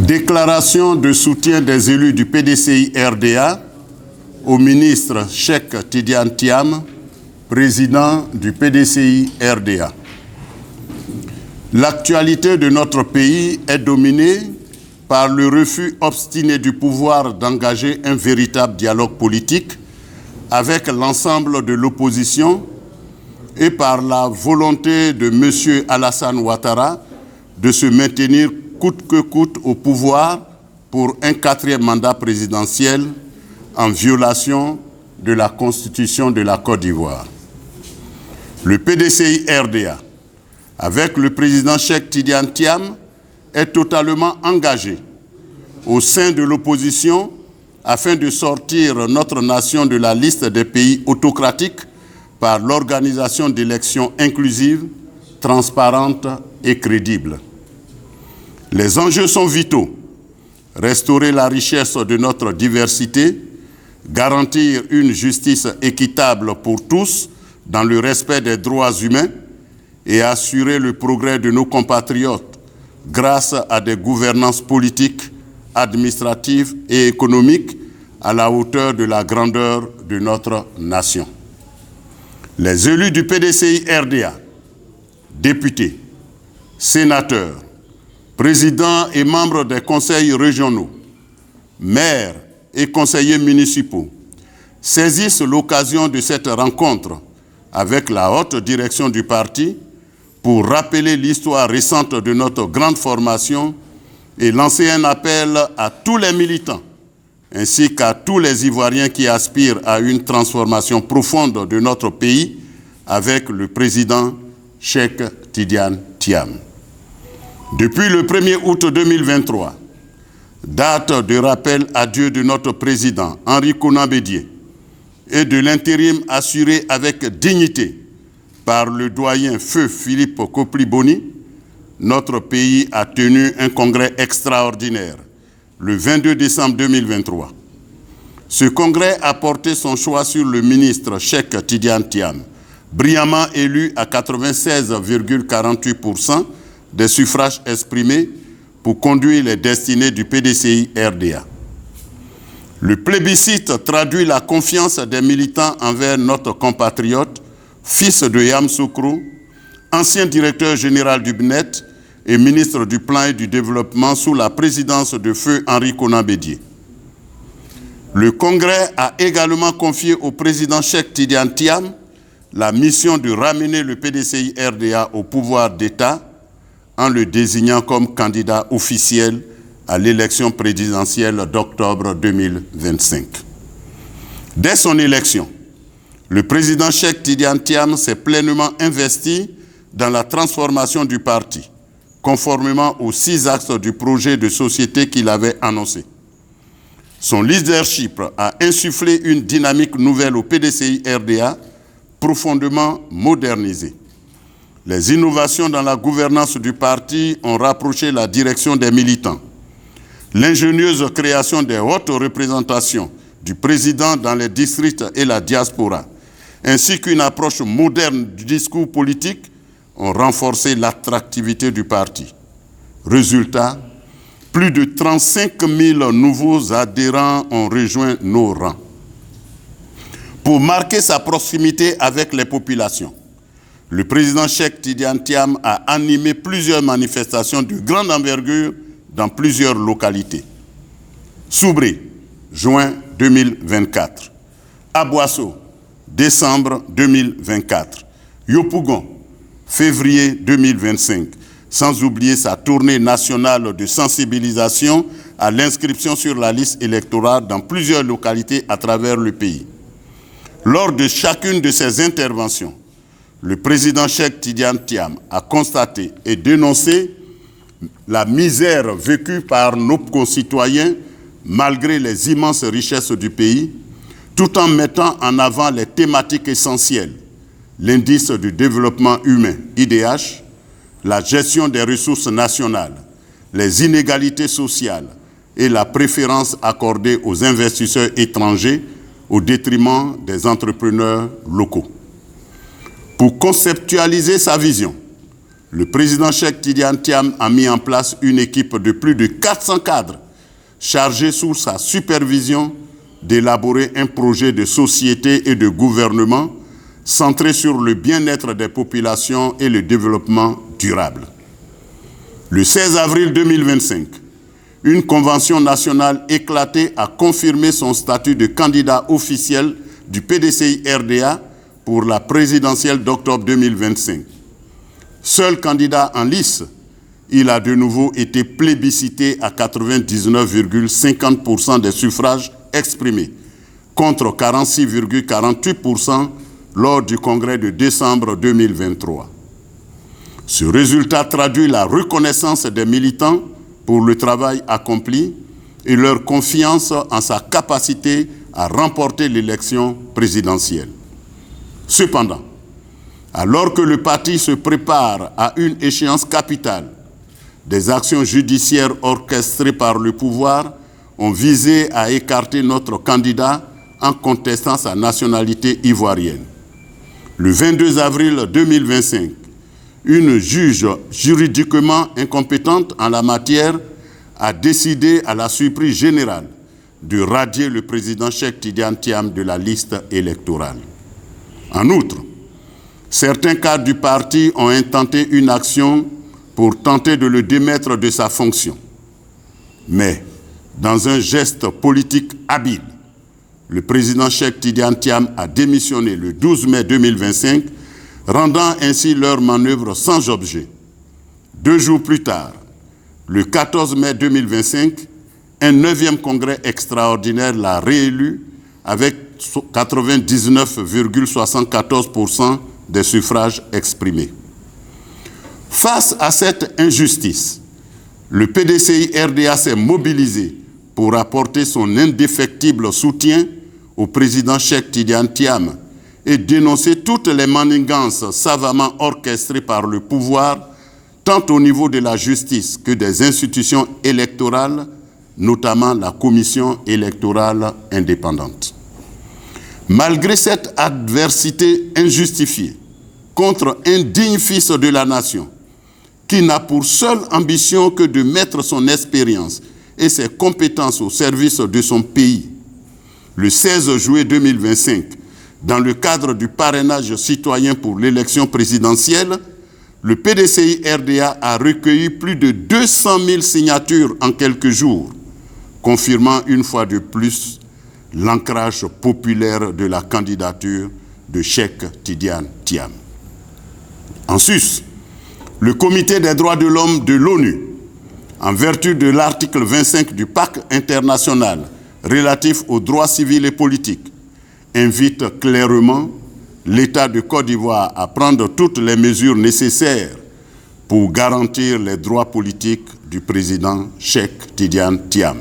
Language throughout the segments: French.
Déclaration de soutien des élus du PDCI-RDA au ministre Cheikh Tidiane Thiam, président du PDCI-RDA. L'actualité de notre pays est dominée par le refus obstiné du pouvoir d'engager un véritable dialogue politique avec l'ensemble de l'opposition et par la volonté de M. Alassane Ouattara de se maintenir coûte que coûte au pouvoir pour un 4e mandat présidentiel en violation de la Constitution de la Côte d'Ivoire. Le PDCI-RDA, avec le président Cheikh Tidiane Thiam, est totalement engagé au sein de l'opposition afin de sortir notre nation de la liste des pays autocratiques par l'organisation d'élections inclusives, transparentes et crédibles. Les enjeux sont vitaux. Restaurer la richesse de notre diversité, garantir une justice équitable pour tous dans le respect des droits humains et assurer le progrès de nos compatriotes grâce à des gouvernances politiques, administratives et économiques à la hauteur de la grandeur de notre nation. Les élus du PDCI-RDA, députés, sénateurs, présidents et membres des conseils régionaux, maires et conseillers municipaux saisissent l'occasion de cette rencontre avec la haute direction du parti pour rappeler l'histoire récente de notre grande formation et lancer un appel à tous les militants ainsi qu'à tous les Ivoiriens qui aspirent à une transformation profonde de notre pays avec le président Cheikh Tidiane Thiam. Depuis le 1er août 2023, date de rappel à Dieu de notre président Henri Konan Bédié et de l'intérim assuré avec dignité par le doyen Feu Philippe Kopli-Boni, notre pays a tenu un congrès extraordinaire le 22 décembre 2023. Ce congrès a porté son choix sur le ministre Cheikh Tidiane Thiam, brillamment élu à 96,48% des suffrages exprimés pour conduire les destinées du PDCI-RDA. Le plébiscite traduit la confiance des militants envers notre compatriote, fils de Yamoussoukro, ancien directeur général du BNET et ministre du Plan et du Développement sous la présidence de Feu Henri Konan Bédié. Le Congrès a également confié au président Cheikh Tidiane Thiam la mission de ramener le PDCI-RDA au pouvoir d'État en le désignant comme candidat officiel à l'élection présidentielle d'octobre 2025. Dès son élection, le président Cheikh Tidiane Thiam s'est pleinement investi dans la transformation du parti, conformément aux 6 axes du projet de société qu'il avait annoncé. Son leadership a insufflé une dynamique nouvelle au PDCI-RDA, profondément modernisée. Les innovations dans la gouvernance du parti ont rapproché la direction des militants. L'ingénieuse création des hautes représentations du président dans les districts et la diaspora, ainsi qu'une approche moderne du discours politique, ont renforcé l'attractivité du parti. Résultat, plus de 35 000 nouveaux adhérents ont rejoint nos rangs. Pour marquer sa proximité avec les populations, le président Cheikh Tidiane Thiam a animé plusieurs manifestations de grande envergure dans plusieurs localités. Soubré, juin 2024. Aboisseau, décembre 2024. Yopougon, février 2025. Sans oublier sa tournée nationale de sensibilisation à l'inscription sur la liste électorale dans plusieurs localités à travers le pays. Lors de chacune de ces interventions, le président Cheikh Tidiane Thiam a constaté et dénoncé la misère vécue par nos concitoyens malgré les immenses richesses du pays, tout en mettant en avant les thématiques essentielles, l'indice du développement humain, IDH, la gestion des ressources nationales, les inégalités sociales et la préférence accordée aux investisseurs étrangers au détriment des entrepreneurs locaux. Pour conceptualiser sa vision, le président Cheikh Tidiane Thiam a mis en place une équipe de plus de 400 cadres chargés sous sa supervision d'élaborer un projet de société et de gouvernement centré sur le bien-être des populations et le développement durable. Le 16 avril 2025, une convention nationale éclatée a confirmé son statut de candidat officiel du PDCI-RDA pour la présidentielle d'octobre 2025. Seul candidat en lice, il a de nouveau été plébiscité à 99,50% des suffrages exprimés, contre 46,48% lors du congrès de décembre 2023. Ce résultat traduit la reconnaissance des militants pour le travail accompli et leur confiance en sa capacité à remporter l'élection présidentielle. Cependant, alors que le parti se prépare à une échéance capitale, des actions judiciaires orchestrées par le pouvoir ont visé à écarter notre candidat en contestant sa nationalité ivoirienne. Le 22 avril 2025, une juge juridiquement incompétente en la matière a décidé à la surprise générale de radier le président Cheikh Tidiane Thiam de la liste électorale. En outre, certains cadres du parti ont intenté une action pour tenter de le démettre de sa fonction. Mais, dans un geste politique habile, le président Cheikh Tidiane Thiam a démissionné le 12 mai 2025, rendant ainsi leur manœuvre sans objet. 2 jours plus tard, le 14 mai 2025, un 9e congrès extraordinaire l'a réélu avec 99,74% des suffrages exprimés. Face à cette injustice, le PDCI-RDA s'est mobilisé pour apporter son indéfectible soutien au président Cheikh Tidiane Thiam et dénoncer toutes les manigances savamment orchestrées par le pouvoir, tant au niveau de la justice que des institutions électorales, notamment la Commission électorale indépendante. Malgré cette adversité injustifiée contre un digne fils de la nation, qui n'a pour seule ambition que de mettre son expérience et ses compétences au service de son pays, le 16 juillet 2025, dans le cadre du parrainage citoyen pour l'élection présidentielle, le PDCI-RDA a recueilli plus de 200 000 signatures en quelques jours, confirmant une fois de plus l'ancrage populaire de la candidature de Cheikh Tidiane Thiam. En sus, le Comité des droits de l'homme de l'ONU, en vertu de l'article 25 du Pacte international relatif aux droits civils et politiques, invite clairement l'État de Côte d'Ivoire à prendre toutes les mesures nécessaires pour garantir les droits politiques du président Cheikh Tidiane Thiam.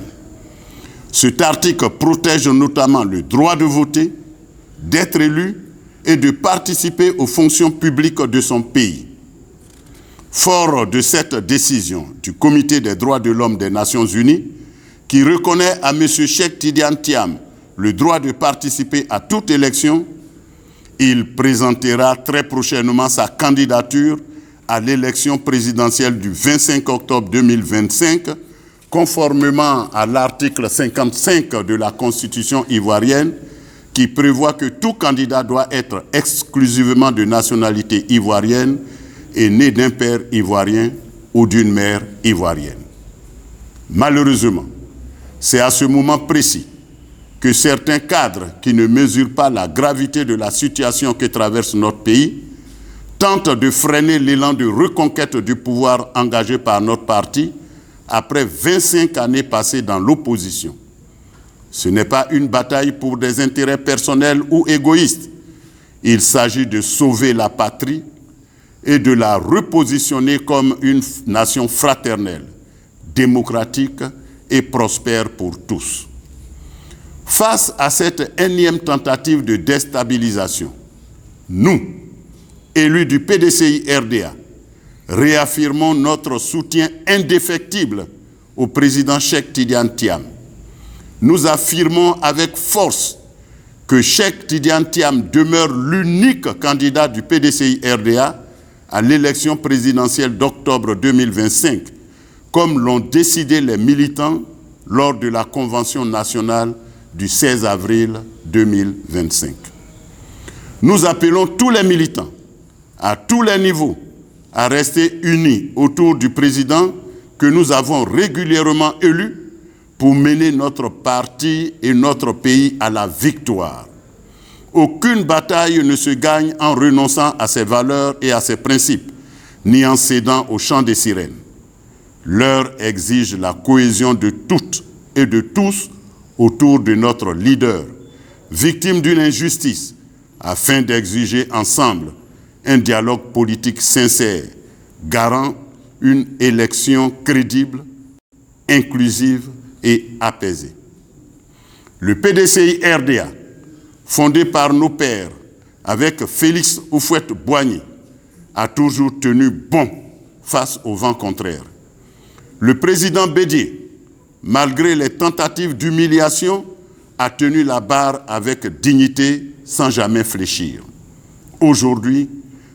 Cet article protège notamment le droit de voter, d'être élu et de participer aux fonctions publiques de son pays. Fort de cette décision du Comité des droits de l'homme des Nations Unies, qui reconnaît à M. Cheikh Tidiane Thiam le droit de participer à toute élection, il présentera très prochainement sa candidature à l'élection présidentielle du 25 octobre 2025, conformément à l'article 55 de la Constitution ivoirienne, qui prévoit que tout candidat doit être exclusivement de nationalité ivoirienne et né d'un père ivoirien ou d'une mère ivoirienne. Malheureusement, c'est à ce moment précis que certains cadres qui ne mesurent pas la gravité de la situation que traverse notre pays tentent de freiner l'élan de reconquête du pouvoir engagé par notre parti après 25 années passées dans l'opposition. Ce n'est pas une bataille pour des intérêts personnels ou égoïstes. Il s'agit de sauver la patrie et de la repositionner comme une nation fraternelle, démocratique et prospère pour tous. Face à cette énième tentative de déstabilisation, nous, élus du PDCI-RDA, réaffirmons notre soutien indéfectible au président Cheikh Tidiane Thiam. Nous affirmons avec force que Cheikh Tidiane Thiam demeure l'unique candidat du PDCI-RDA à l'élection présidentielle d'octobre 2025, comme l'ont décidé les militants lors de la Convention nationale du 16 avril 2025. Nous appelons tous les militants, à tous les niveaux, à rester unis autour du président que nous avons régulièrement élu pour mener notre parti et notre pays à la victoire. Aucune bataille ne se gagne en renonçant à ses valeurs et à ses principes, ni en cédant au chant des sirènes. L'heure exige la cohésion de toutes et de tous autour de notre leader, victime d'une injustice, afin d'exiger ensemble un dialogue politique sincère, garant une élection crédible, inclusive et apaisée. Le PDCI-RDA, fondé par nos pères avec Félix Houphouët-Boigny, a toujours tenu bon face au vent contraire. Le président Bédié, malgré les tentatives d'humiliation, a tenu la barre avec dignité sans jamais fléchir. Aujourd'hui,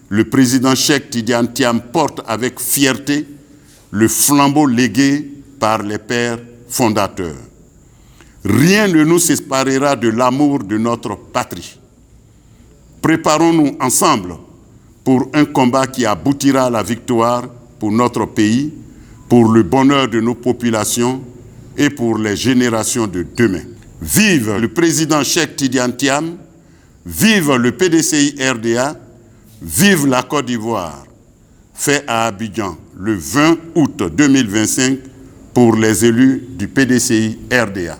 le président Cheikh Tidiane Thiam porte avec fierté le flambeau légué par les pères fondateurs. Rien ne nous séparera de l'amour de notre patrie. Préparons-nous ensemble pour un combat qui aboutira à la victoire pour notre pays, pour le bonheur de nos populations et pour les générations de demain. Vive le président Cheikh Tidiane Thiam, vive le PDCI-RDA, vive la Côte d'Ivoire, fait à Abidjan le 20 août 2025 pour les élus du PDCI-RDA.